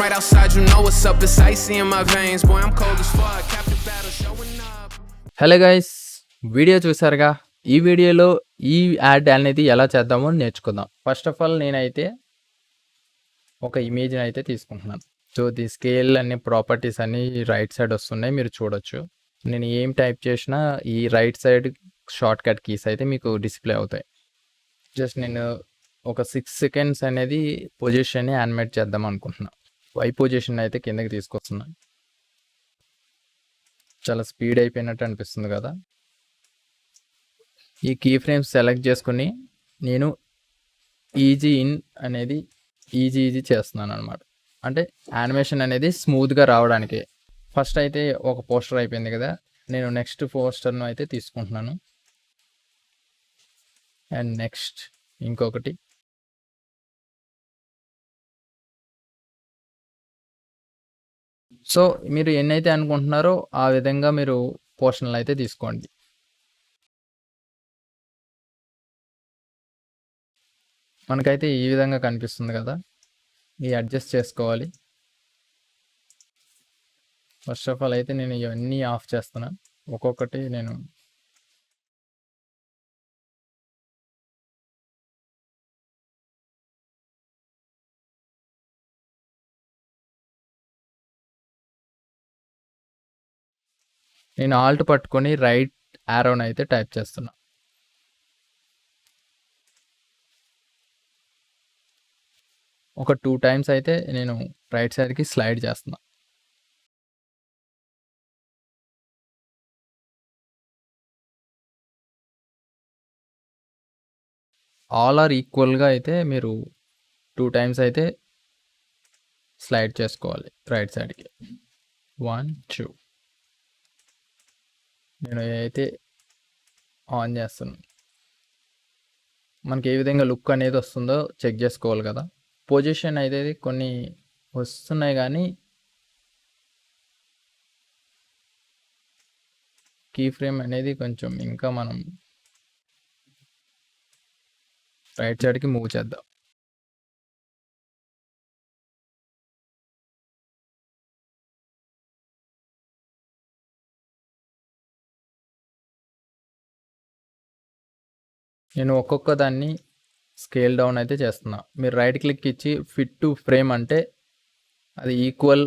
right outside, you know what's up. It's icy in my veins, boy, I'm cold as fuck. Captain battle showing up. Hello guys, video చూసారుగా. ఈ వీడియోలో ఈ add అనేది ఎలా చేద్దామో నేర్చుకుందాం. First of all నేనైతే ఒక ఇమేజ్ని అయితే తీసుకుంటున్నాను. సో ది స్కేల్ అన్ని ప్రాపర్టీస్ అన్ని రైట్ సైడ్ వస్తున్నాయి, మీరు చూడొచ్చు. నేను ఏం టైప్ చేసినా ఈ right side short cut keys అయితే మీకు డిస్ప్లే అవుతాయి. జస్ట్ నేను ఒక 6 సెకండ్స్ అనేది పొజిషన్ని యానిమేట్ చేద్దాం అనుకుంటున్నాను. వై పొజిషన్ అయితే కిందకి తీసుకొస్తున్నాను. చాలా స్పీడ్ అయిపోయినట్టు అనిపిస్తుంది కదా. ఈ కీ ఫ్రేమ్స్ సెలెక్ట్ చేసుకుని నేను ఈజీ ఇన్ అనేది ఈజీ చేస్తున్నాను అనమాట. అంటే యానిమేషన్ అనేది స్మూత్గా రావడానికి. ఫస్ట్ అయితే ఒక పోస్టర్ అయిపోయింది కదా, నేను నెక్స్ట్ పోస్టర్ను అయితే తీసుకుంటున్నాను. అండ్ నెక్స్ట్ ఇంకొకటి. సో మీరు ఎన్నైతే అనుకుంటున్నారో ఆ విధంగా మీరు పోర్షన్లు అయితే తీసుకోండి. మనకైతే ఈ విధంగా కనిపిస్తుంది కదా, ఇది అడ్జస్ట్ చేసుకోవాలి. ఫస్ట్ ఆఫ్ ఆల్ అయితే నేను ఇవన్నీ ఆఫ్ చేస్తున్నాను. ఒక్కొక్కటి నేను ఆల్ట్ పట్టుకొని రైట్ యారోని అయితే టైప్ చేస్తున్నా. ఒక 2 టైమ్స్ అయితే నేను రైట్ సైడ్కి స్లైడ్ చేస్తున్నా. ఆల్ ఆర్ ఈక్వల్గా అయితే మీరు 2 టైమ్స్ అయితే స్లైడ్ చేసుకోవాలి రైట్ సైడ్కి. 1 2 నేను అయితే ఆన్ చేస్తున్నాను. మనకి ఏ విధంగా లుక్ అనేది వస్తుందో చెక్ చేసుకోవాలి కదా. పొజిషన్ అయితే కొన్ని వస్తున్నాయి కానీ కీ ఫ్రేమ్ అనేది కొంచెం ఇంకా మనం రైట్ సైడ్కి మూవ్ చేద్దాం. నేను ఒక్కొక్క దాన్ని స్కేల్ డౌన్ అయితే చేస్తున్నా. మీరు రైట్ క్లిక్ ఇచ్చి ఫిట్ టు ఫ్రేమ్ అంటే అది ఈక్వల్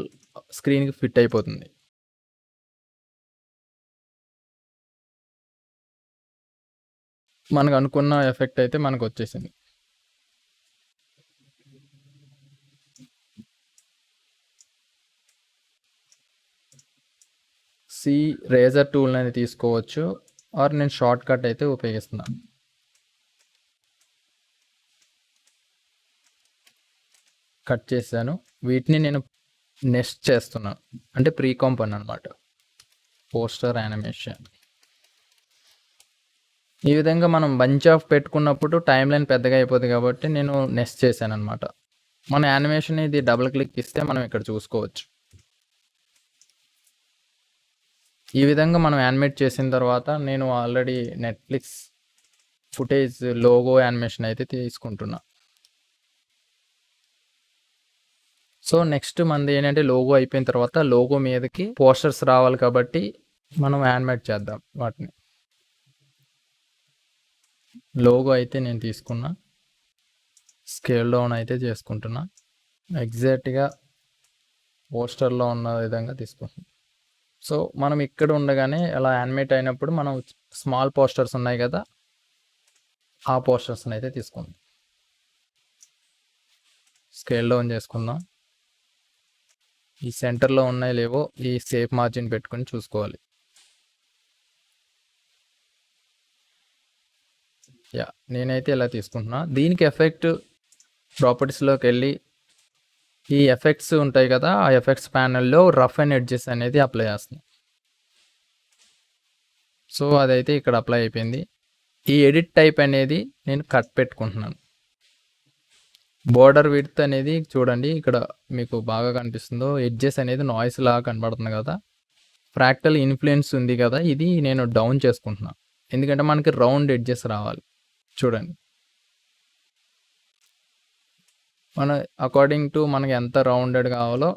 స్క్రీన్కి ఫిట్ అయిపోతుంది. మనకు అనుకున్న ఎఫెక్ట్ అయితే మనకు వచ్చేసింది. రేజర్ టూల్ అనేది తీసుకోవచ్చు, ఆర్ నేను షార్ట్ కట్ అయితే ఉపయోగిస్తున్నాను. కట్ చేశాను. వీటిని నేను నెక్స్ట్ చేస్తున్నాను, అంటే ప్రీ కాంపోనెంట్ అనమాట. పోస్టర్ యానిమేషన్ ఈ విధంగా మనం బంచ్ ఆఫ్ పెట్టుకున్నప్పుడు టైం లైన్ పెద్దగా అయిపోతుంది కాబట్టి నేను నెక్స్ట్ చేశాను అనమాట. మన యానిమేషన్ ఇది డబుల్ క్లిక్ ఇస్తే మనం ఇక్కడ చూసుకోవచ్చు. ఈ విధంగా మనం యానిమేట్ చేసిన తర్వాత నేను already Netflix footage logo animation అయితే తీసుకుంటున్నా. సో నెక్స్ట్ మనది ఏంటంటే లోగో అయిపోయిన తర్వాత లోగో మీదకి పోస్టర్స్ రావాలి కాబట్టి మనం యానిమేట్ చేద్దాం వాటిని. లోగో అయితే నేను తీసుకున్నా, స్కేల్ డౌన్ అయితే చేసుకుంటున్నా. ఎగ్జాక్ట్గా పోస్టర్లో ఉన్న విధంగా తీసుకుంటున్నాం. సో మనం ఇక్కడ ఉండగానే అలా యానిమేట్ అయినప్పుడు మనం స్మాల్ పోస్టర్స్ ఉన్నాయి కదా, ఆ పోస్టర్స్ని అయితే తీసుకుందాం. స్కేల్ డౌన్ చేసుకుందాం. ఈ సెంటర్లో ఉన్నాయి లేవో ఈ సేఫ్ మార్జిన్ పెట్టుకొని చూసుకోవాలి. నేనైతే ఇలా తీసుకుంటున్నా. దీనికి ఎఫెక్ట్ ప్రాపర్టీస్లోకి వెళ్ళి ఈ ఎఫెక్ట్స్ ఉంటాయి కదా, ఆ ఎఫెక్ట్స్ ప్యానెల్లో రఫ్ అండ్ ఎడ్జెస్ అనేది అప్లై చేస్తున్నాం. సో అదైతే ఇక్కడ అప్లై అయిపోయింది. ఈ ఎడిట్ టైప్ అనేది నేను కట్ పెట్టుకుంటున్నాను. బోర్డర్ విడ్త్ అనేది చూడండి, ఇక్కడ మీకు బాగా కనిపిస్తుందో ఎడ్జెస్ అనేది నాయిస్ లాగా కనబడుతుంది కదా. ఫ్రాక్టల్ ఇన్ఫ్లుయెన్స్ ఉంది కదా, ఇది నేను డౌన్ చేసుకుంటున్నాను ఎందుకంటే మనకి రౌండ్ ఎడ్జెస్ రావాలి. చూడండి మన అకార్డింగ్ టు మనకి ఎంత రౌండెడ్ కావాలో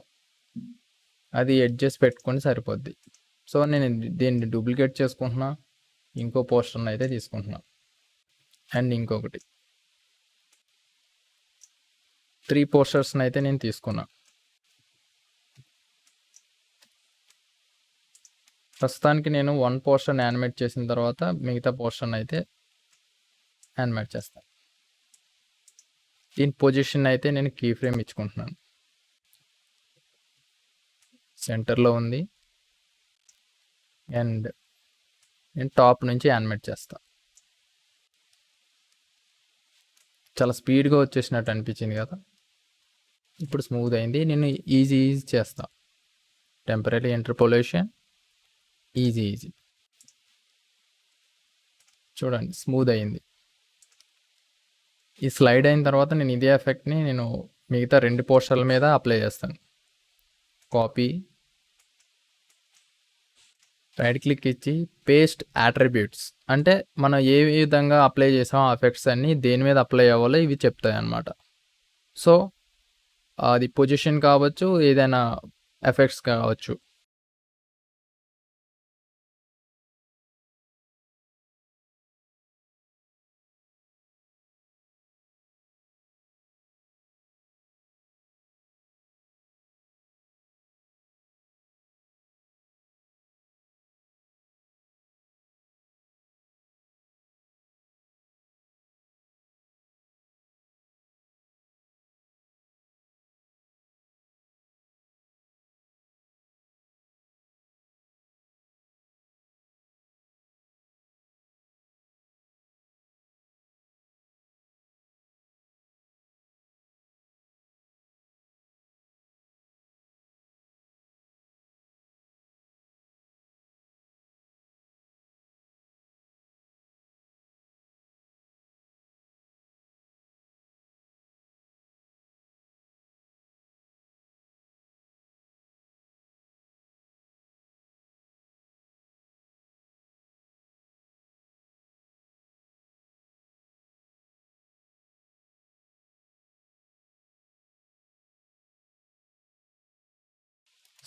అది ఎడ్జెస్ పెట్టుకొని సరిపోద్ది. సో నేను దీన్ని డూప్లికేట్ చేసుకుంటున్నా, ఇంకో పోస్టర్ని అయితే తీసుకుంటున్నా అండ్ ఇంకొకటి 3 పోస్టర్స్ని అయితే నేను తీసుకున్నా. ప్రస్తుతానికి నేను 1 పోస్టర్ని యానిమేట్ చేసిన తర్వాత మిగతా పోస్టర్ని అయితే యానిమేట్ చేస్తాను. దీని పొజిషన్ అయితే నేను కీ ఫ్రేమ్ ఇచ్చుకుంటున్నాను. సెంటర్లో ఉంది అండ్ నేను టాప్ నుంచి యానిమేట్ చేస్తాను. చాలా స్పీడ్గా వచ్చేసినట్టు అనిపించింది కదా. ఇప్పుడు స్మూత్ అయింది. నేను ఈజీ చేస్తా. టెంపరీ ఇంటర్పోలేషన్ ఈజీ చూడండి, స్మూత్ అయింది. ఈ స్లైడ్ అయిన తర్వాత నేను ఇదే ఎఫెక్ట్ని నేను మిగతా 2 పోస్టర్ల మీద అప్లై చేస్తాను. కాపీ, రైట్ క్లిక్ ఇచ్చి పేస్ట్ అట్రిబ్యూట్స్, అంటే మనం ఏ విధంగా అప్లై చేసామో ఆ ఎఫెక్ట్స్ అన్నీ దేని మీద అప్లై అవ్వాలో ఇవి చెప్తాయి అన్నమాట. సో అది పొజిషన్ కావచ్చు, ఏదైనా ఎఫెక్ట్స్ కావచ్చు.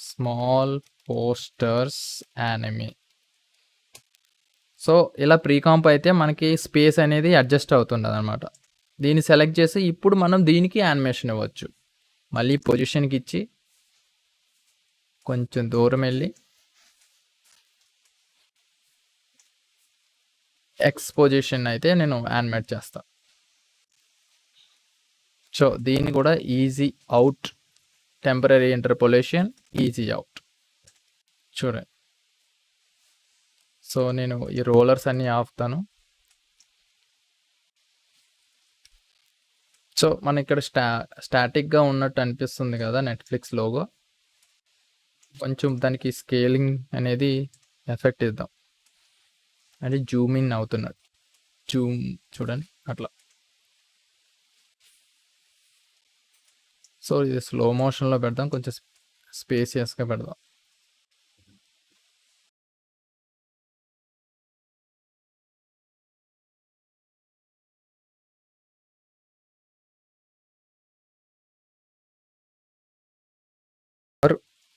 Small posters anime. సో ఇలా ప్రీకాంప్ అయితే మనకి స్పేస్ అనేది అడ్జస్ట్ అవుతుండదు అనమాట. దీన్ని సెలెక్ట్ చేసి ఇప్పుడు మనం దీనికి యానిమేషన్ ఇవ్వచ్చు. మళ్ళీ పొజిషన్కి ఇచ్చి కొంచెం దూరం వెళ్ళి ఎక్స్ పొజిషన్ అయితే నేను యానిమేట్ చేస్తా. సో దీన్ని కూడా easy out, temporary interpolation, easy out చూడండి. సో నేను ఈ రోలర్స్ అన్నీ ఆపుతాను. సో మన ఇక్కడ స్టాటిక్గా ఉన్నట్టు అనిపిస్తుంది కదా నెట్ఫ్లిక్స్ లోగో. కొంచెం దానికి స్కేలింగ్ అనేది ఎఫెక్ట్ ఇద్దాం. అంటే జూమ్ ఇన్ అవుతున్నట్టు, జూమ్ చూడండి అట్లా. సో ఇది స్లో మోషన్లో పెడదాం, కొంచెం స్పేసియస్గా పెడదాం.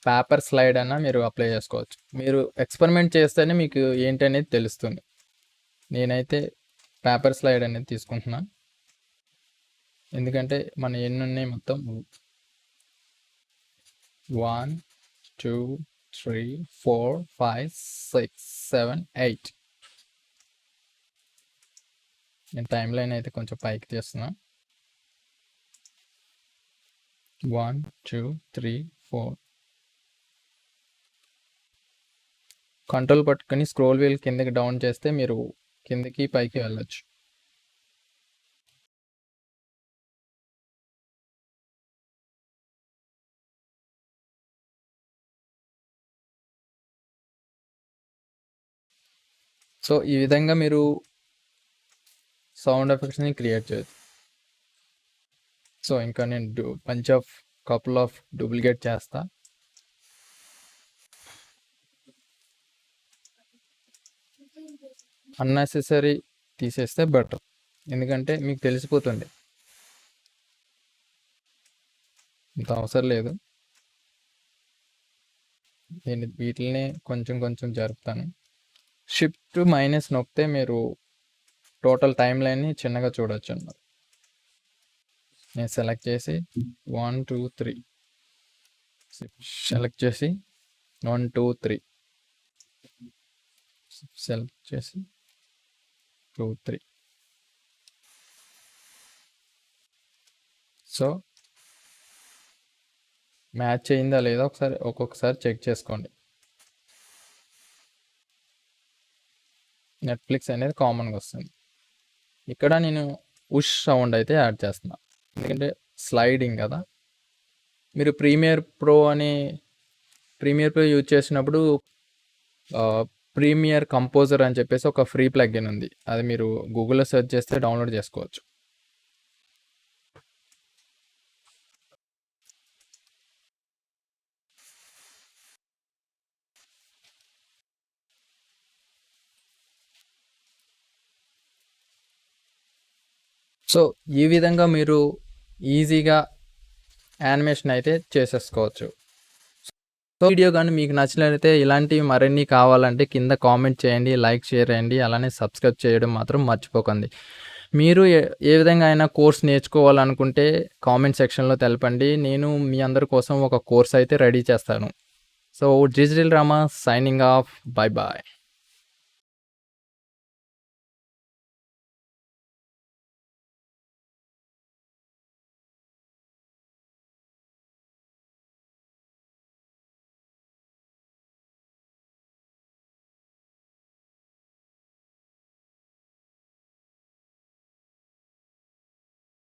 పేపర్ స్లైడ్ అన్న మీరు అప్లై చేసుకోవచ్చు. మీరు ఎక్స్పెరిమెంట్ చేస్తేనే మీకు ఏంటి అనేది తెలుస్తుంది. నేనైతే పేపర్ స్లైడ్ అనేది తీసుకుంటున్నా, ఎందుకంటే మన ఎన్ని ఉన్నాయి మొత్తం 1 2 3 4 5 6 7 8. నేను టైం లైన్ అయితే కొంచెం పైకి తీస్తున్నా. 1 2 3 4. కంట్రోల్ పట్టుకొని స్క్రోల్ వీల్ కిందకి డౌన్ చేస్తే మీరు కిందకి పైకి వెళ్ళొచ్చు. సో ఈ విధంగా మీరు సౌండ్ ఎఫెక్ట్స్ని క్రియేట్ చేయొచ్చు. సో ఇంకా నేను కపుల్ ఆఫ్ డూప్లికేట్ చేస్తా. అన్నెసెసరీ తీసేస్తే బెటర్, ఎందుకంటే మీకు తెలిసిపోతుంది ఇంత అవసరం లేదు. నేను వీటిని కొంచెం కొంచెం జరుపుతాను. షిఫ్ట్ మైనస్ నొక్కితే మీరు టోటల్ టైం లైన్ని చిన్నగా చూడొచ్చు అన్నమాట. నేను సెలెక్ట్ చేసి 1 2 3 సెలెక్ట్ చేసి 1 2 3 సెలెక్ట్ చేసి 2 3. సో మ్యాచ్ అయిందా లేదా ఒక్కొక్కసారి చెక్ చేసుకోండి. నెట్ఫ్లిక్స్ అనేది కామన్గా వస్తుంది. ఇక్కడ నేను ఉష్ సౌండ్ అయితే యాడ్ చేస్తున్నా, ఎందుకంటే స్లైడింగ్ కదా. మీరు ప్రీమియర్ ప్రో యూజ్ చేసినప్పుడు ప్రీమియర్ కంపోజర్ అని చెప్పేసి ఒక ఫ్రీ ప్లగ్ఇన్ ఉంది. అది మీరు గూగుల్లో సెర్చ్ చేస్తే డౌన్లోడ్ చేసుకోవచ్చు. సో ఈ విధంగా మీరు ఈజీగా యానిమేషన్ అయితే చేసేసుకోవచ్చు. సో వీడియో కానీ మీకు నచ్చినట్లయితే ఇలాంటివి మరిన్ని కావాలంటే కింద కామెంట్ చేయండి, లైక్ షేర్ చేయండి, అలానే సబ్స్క్రైబ్ చేయడం మాత్రం మర్చిపోకండి. మీరు ఏ విధంగా అయినా కోర్స్ నేర్చుకోవాలనుకుంటే కామెంట్ సెక్షన్లో తెలపండి. నేను మీ అందరి కోసం ఒక కోర్స్ అయితే రెడీ చేస్తాను. So digital Rama signing off. Bye bye.